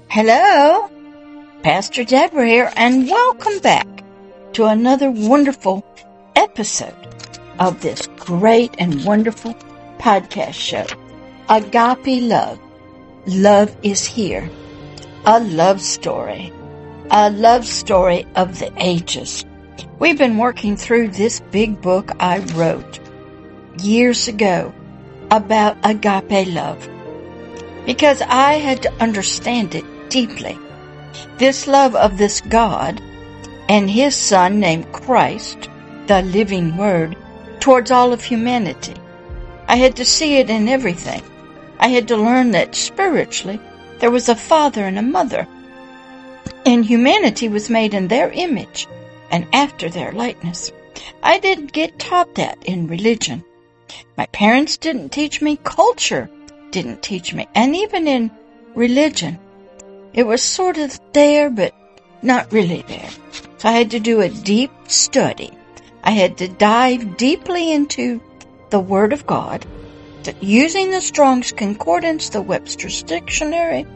Hello, Pastor Deborah here, and welcome back to another wonderful episode of this great and wonderful podcast show, Agape Love. Love is here. A love story of the ages. We've been working through this big book I wrote years ago about agape love because I had to understand it deeply. This love of this God and His Son named Christ, the living Word, towards all of humanity. I had to see it in everything. I had to learn that spiritually there was a father and a mother, and humanity was made in their image and after their likeness. I didn't get taught that in religion. My parents didn't teach me. Culture didn't teach me. And even in religion, it was sort of there, but not really there. So I had to do a deep study. I had to dive deeply into the Word of God, using the Strong's Concordance, the Webster's Dictionary,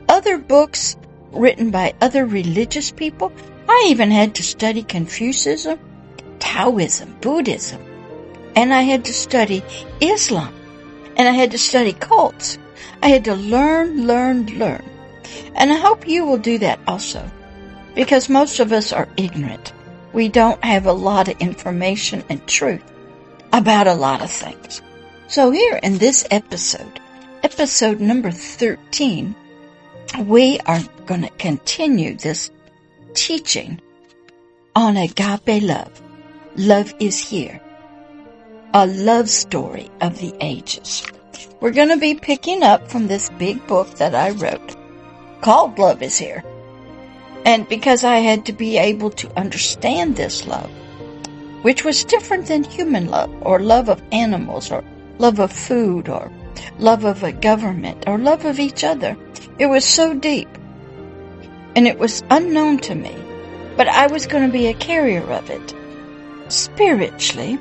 other books written by other religious people. I even had to study Confucianism, Taoism, Buddhism, and I had to study Islam, and I had to study cults. I had to learn. And I hope you will do that also, because most of us are ignorant. We don't have a lot of information and truth about a lot of things. So here in this episode number 13, we are going to continue this teaching on agape love. Love is here. A love story of the ages. We're going to be picking up from this big book that I wrote called Love is Here. And because I had to be able to understand this love, which was different than human love, or love of animals, or love of food, or love of a government, or love of each other. It was so deep, and it was unknown to me, but I was going to be a carrier of it, spiritually,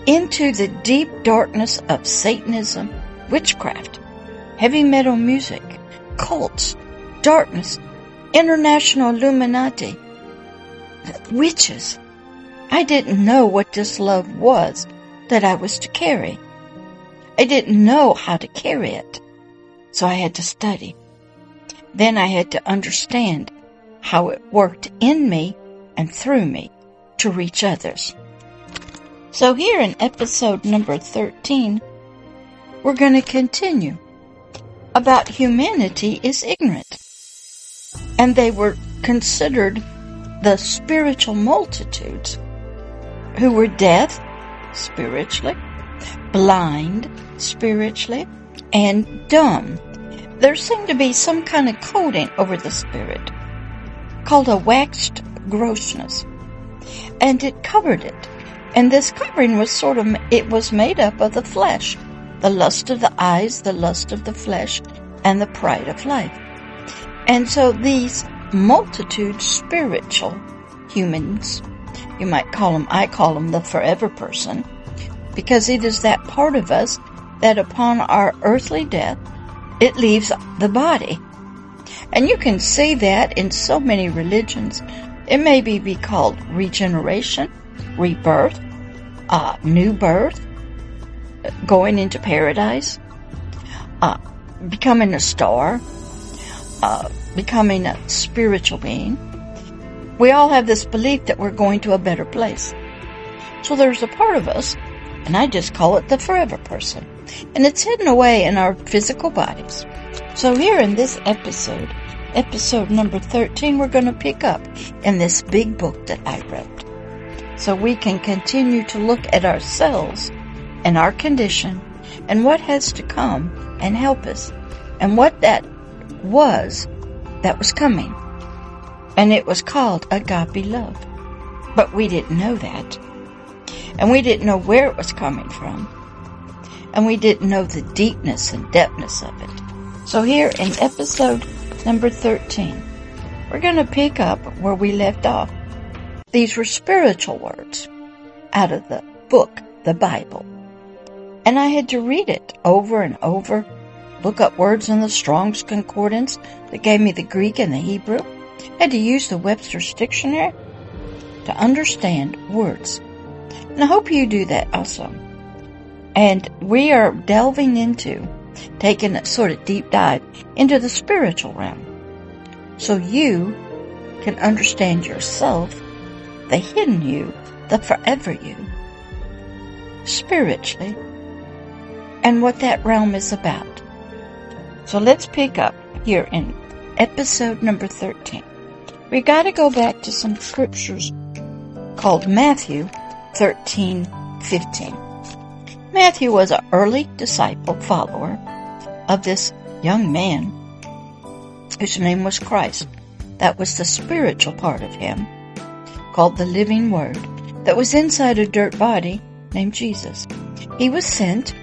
into the deep darkness of Satanism, witchcraft, heavy metal music, cults, darkness, international Illuminati, witches. I didn't know what this love was that I was to carry. I didn't know how to carry it, so I had to study. Then I had to understand how it worked in me and through me to reach others. So here in episode number 13, we're going to continue about humanity is ignorant. And they were considered the spiritual multitudes who were deaf spiritually, blind spiritually, and dumb. There seemed to be some kind of coating over the spirit called a waxed grossness, and it covered it. And this covering was it was made up of the flesh, the lust of the eyes, the lust of the flesh, and the pride of life. And so these multitude spiritual humans, you might call them, I call them the forever person, because it is that part of us that upon our earthly death, it leaves the body. And you can see that in so many religions. It may be called regeneration, rebirth, new birth, going into paradise, becoming a star, becoming a spiritual being. We all have this belief that we're going to a better place. So there's a part of us, and I just call it the forever person, and it's hidden away in our physical bodies. So here in this episode number 13, we're going to pick up in this big book that I wrote, so we can continue to look at ourselves and our condition and what has to come and help us, and what that was coming. And it was called agape love. But we didn't know that. And we didn't know where it was coming from. And we didn't know the deepness and depthness of it. So here in episode number 13, we're going to pick up where we left off. These were spiritual words out of the book, the Bible. And I had to read it over and over look up words in the Strong's Concordance that gave me the Greek and the Hebrew. I had to use the Webster's dictionary to understand words. And I hope you do that also. And we are delving into, taking a sort of deep dive into the spiritual realm, so you can understand yourself, the hidden you, the forever you, spiritually, and what that realm is about. So let's pick up here in episode number 13. We got to go back to some scriptures called Matthew 13:15. Matthew was an early disciple follower of this young man whose name was Christ. That was the spiritual part of him, called the living word, that was inside a dirt body named Jesus. He was sent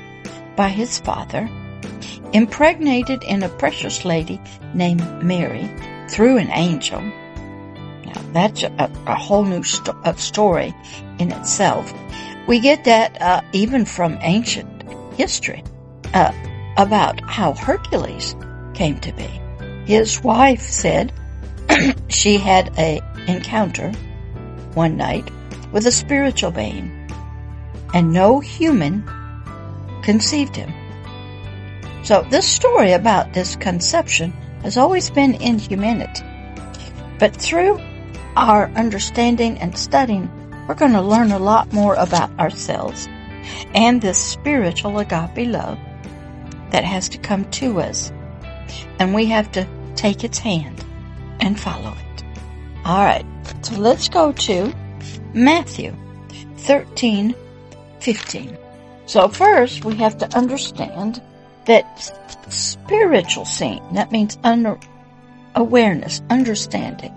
by his Father, impregnated in a precious lady named Mary through an angel. Now, that's a whole new story in itself. We get that even from ancient history about how Hercules came to be. His wife said she had an encounter one night with a spiritual being, and no human conceived him. So this story about this conception has always been in humanity. But through our understanding and studying, we're going to learn a lot more about ourselves and this spiritual agape love that has to come to us. And we have to take its hand and follow it. All right, so let's go to Matthew 13:15. So first, we have to understand that spiritual seeing, that means awareness, understanding,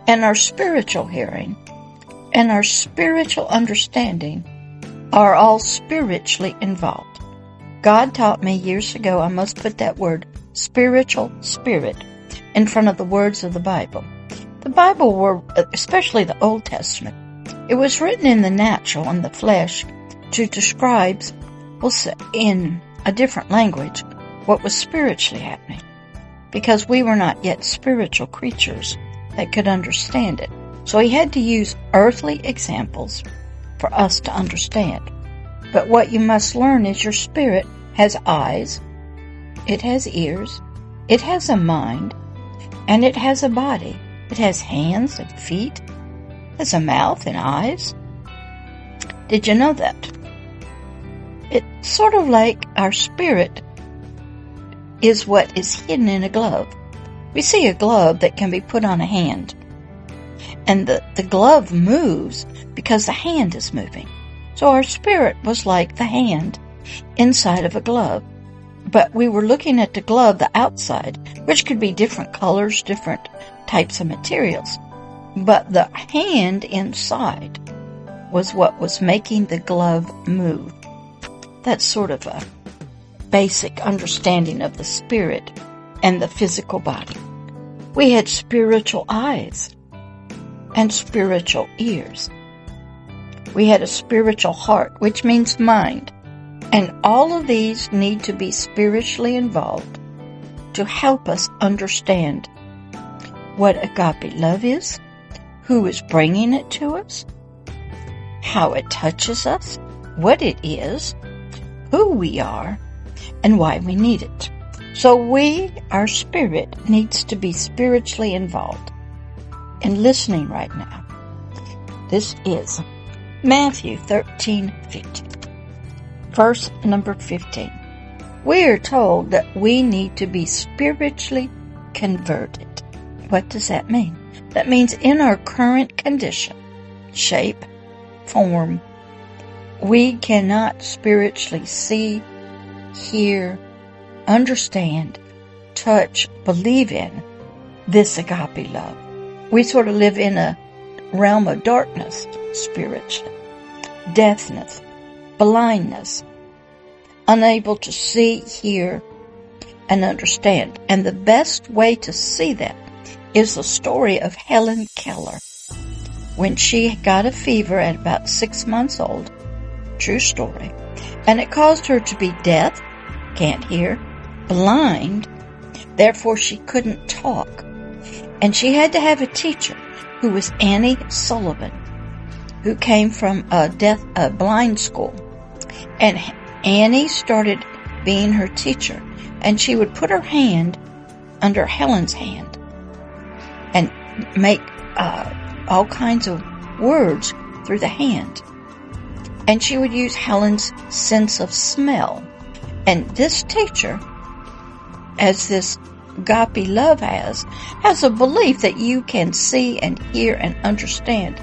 and our spiritual hearing and our spiritual understanding are all spiritually involved. God taught me years ago I must put that word spiritual, spirit, in front of the words of the Bible. The Bible were, especially the Old Testament, it was written in the natural, in the flesh, to describe, we'll say, in a different language, what was spiritually happening, because we were not yet spiritual creatures that could understand it. So he had to use earthly examples for us to understand. But what you must learn is your spirit has eyes, it has ears, it has a mind, and it has a body. It has hands and feet, it has a mouth and eyes. Did you know that? It's sort of like our spirit is what is hidden in a glove. We see a glove that can be put on a hand, and the glove moves because the hand is moving. So our spirit was like the hand inside of a glove. But we were looking at the glove, the outside, which could be different colors, different types of materials. But the hand inside was what was making the glove move. That's sort of a basic understanding of the spirit and the physical body. We had spiritual eyes and spiritual ears. We had a spiritual heart, which means mind. And all of these need to be spiritually involved to help us understand what agape love is, who is bringing it to us, how it touches us, what it is, who we are, and why we need it. So our spirit needs to be spiritually involved in listening right now. This is Matthew 13:15. Verse number 15. We are told that we need to be spiritually converted. What does that mean? That means in our current condition, shape, form, we cannot spiritually see, hear, understand, touch, believe in this agape love. We sort of live in a realm of darkness spiritually, deafness, blindness, unable to see, hear, and understand. And the best way to see that is the story of Helen Keller. When she got a fever at about 6 months old, true story, and it caused her to be deaf, can't hear, blind, therefore she couldn't talk. And she had to have a teacher who was Annie Sullivan, who came from a blind school. And Annie started being her teacher, and she would put her hand under Helen's hand and make all kinds of words through the hand. And she would use Helen's sense of smell. And this teacher, as this Agape Love has a belief that you can see and hear and understand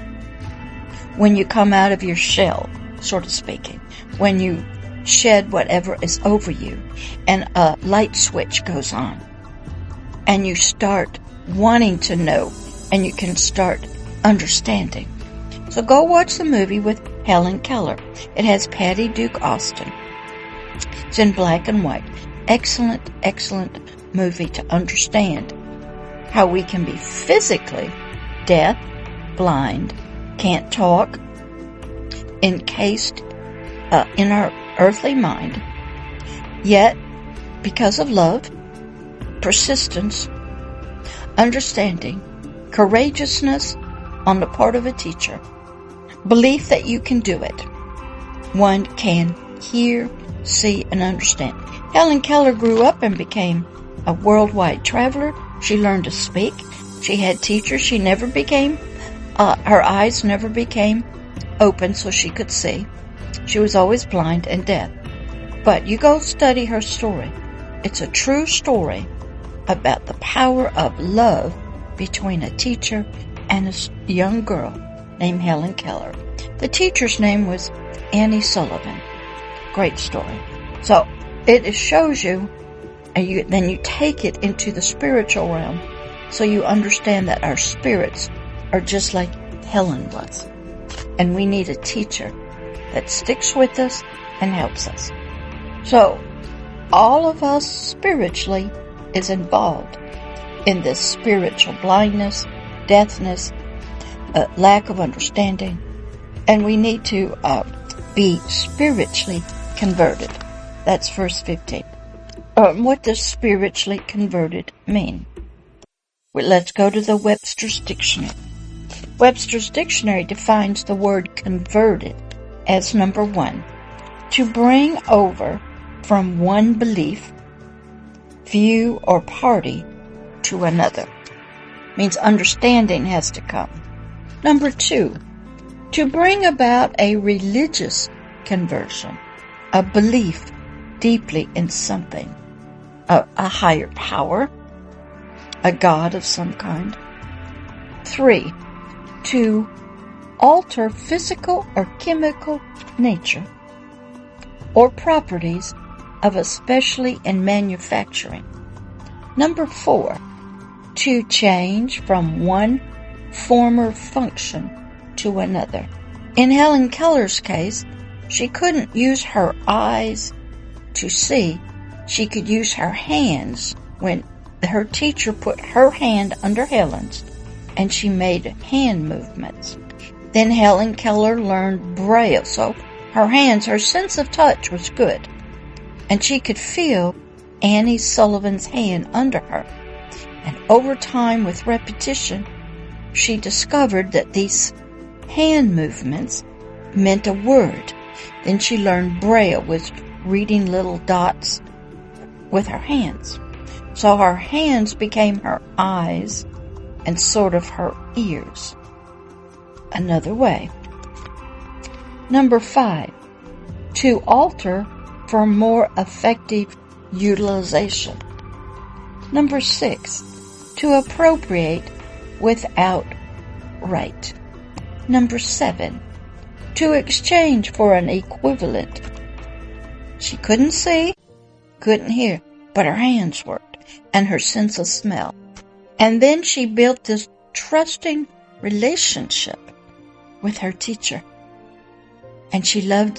when you come out of your shell, sort of speaking, when you shed whatever is over you, and a light switch goes on, and you start wanting to know, and you can start understanding. So go watch the movie with Helen Keller. It has Patty Duke Austin. It's in black and white. Excellent, excellent movie to understand how we can be physically deaf, blind, can't talk, encased in our earthly mind, yet because of love, persistence, understanding, courageousness on the part of a teacher, belief that you can do it, one can hear, see, and understand. Helen Keller grew up and became a worldwide traveler. She learned to speak. She had teachers. She never became, her eyes never became open so she could see. She was always blind and deaf. But you go study her story. It's a true story about the power of love between a teacher and a young girl named Helen Keller. The teacher's name was Annie Sullivan. Great story. So it shows you, and then you take it into the spiritual realm, so you understand that our spirits are just like Helen was. And we need a teacher that sticks with us and helps us. So all of us spiritually is involved in this spiritual blindness, deafness, lack of understanding, and we need to be spiritually converted. That's verse 15. What does spiritually converted mean? Well, let's go to the Webster's Dictionary. Webster's Dictionary defines the word converted as number 1, to bring over from one belief, view, or party to another. Means understanding has to come. Number 2, to bring about a religious conversion, a belief deeply in something, a higher power, a God of some kind. 3, to alter physical or chemical nature or properties of especially in manufacturing. Number 4, to change from one former function to another. In Helen Keller's case, she couldn't use her eyes to see. She could use her hands when her teacher put her hand under Helen's and she made hand movements. Then Helen Keller learned Braille, so her hands, her sense of touch was good, and she could feel Annie Sullivan's hand under her. And over time, with repetition, she discovered that these hand movements meant a word. Then she learned Braille, was reading little dots with her hands. So her hands became her eyes and sort of her ears. Another way. Number 5, to alter for more effective utilization. Number 6, to appropriate without right. Number 7, to exchange for an equivalent. She couldn't see, couldn't hear, but her hands worked, and her sense of smell. And then she built this trusting relationship with her teacher. And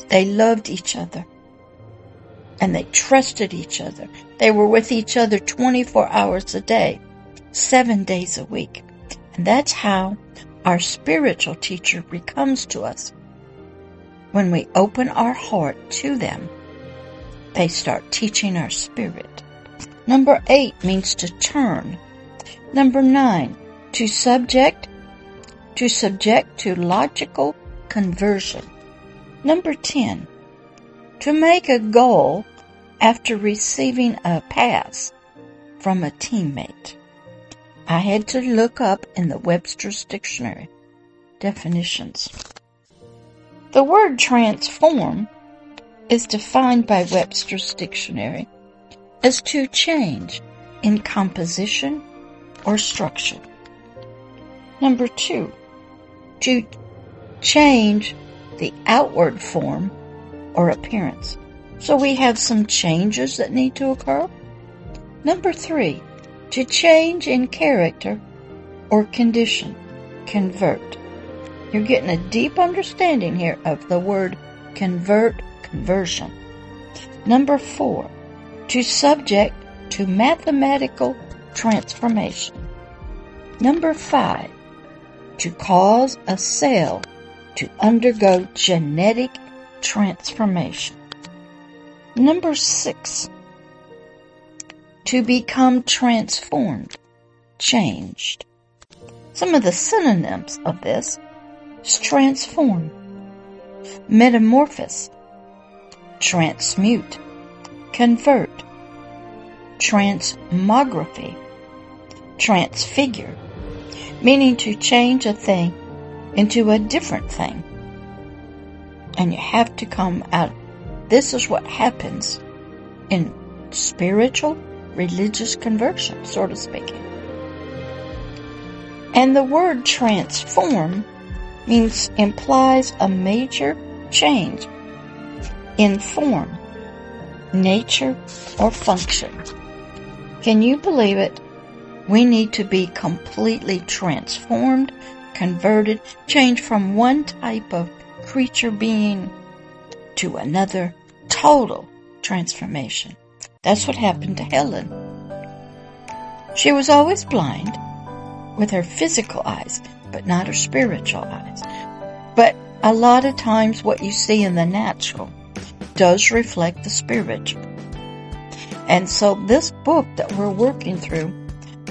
they loved each other. And they trusted each other. They were with each other 24 hours a day, 7 days a week. And that's how our spiritual teacher becomes to us. When we open our heart to them, they start teaching our spirit. Number 8 means to turn. Number 9, to subject to logical conversion. Number 10, to make a goal after receiving a pass from a teammate. I had to look up in the Webster's dictionary definitions. The word transform is defined by Webster's dictionary as to change in composition or structure. Number 2, to change the outward form or appearance. So we have some changes that need to occur. Number 3, to change in character or condition. Convert. You're getting a deep understanding here of the word convert, conversion. Number 4, to subject to mathematical transformation. Number 5, to cause a cell to undergo genetic transformation. Number 6, to become transformed, changed. Some of the synonyms of this is transform, metamorphose, transmute, convert, transmography, transfigure, meaning to change a thing into a different thing. And you have to come out. This is what happens in spiritual, religious conversion, sort of speaking. And the word transform implies a major change in form, nature, or function. Can you believe it? We need to be completely transformed, converted, changed from one type of creature being to another. Total transformation. That's what happened to Helen. She was always blind with her physical eyes, but not her spiritual eyes. But a lot of times what you see in the natural does reflect the spiritual. And so this book that we're working through,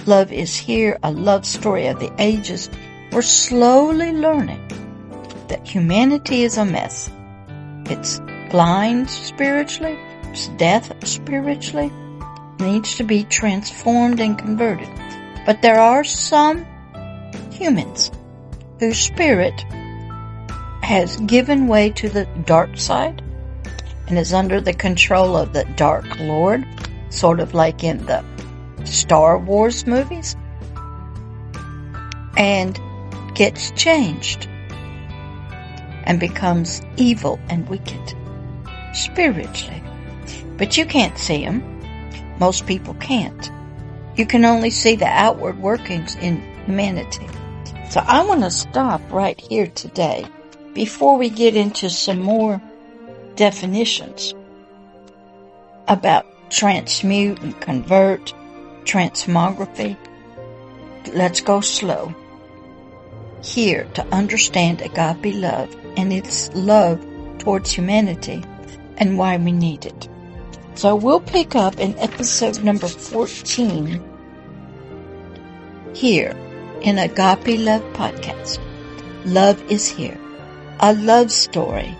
Love is Here, a love story of the ages, we're slowly learning that humanity is a mess. It's blind spiritually, it's death spiritually, needs to be transformed and converted. But there are some humans whose spirit has given way to the dark side and is under the control of the Dark Lord, sort of like in the Star Wars movies, and gets changed and becomes evil and wicked spiritually. But you can't see them. Most people can't. You can only see the outward workings in humanity. So I want to stop right here today before we get into some more definitions about transmute and convert, transmography. Let's go slow here to understand agape love and its love towards humanity and why we need it. So we'll pick up in episode number 14 here in Agape Love Podcast. Love is Here, a love story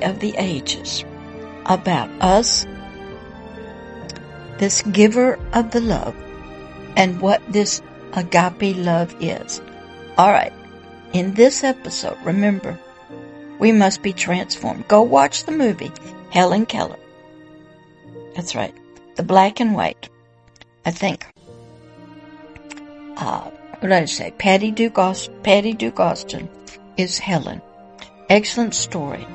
of the ages about us, this giver of the love, and what this agape love is. All right, in this episode, remember, we must be transformed. Go watch the movie, Helen Keller. That's right, the black and white. I think, what did I say? Patty Duke Austin is Helen. Excellent story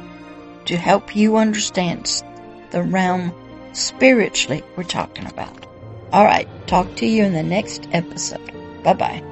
to help you understand the realm spiritually we're talking about. All right, talk to you in the next episode. Bye-bye.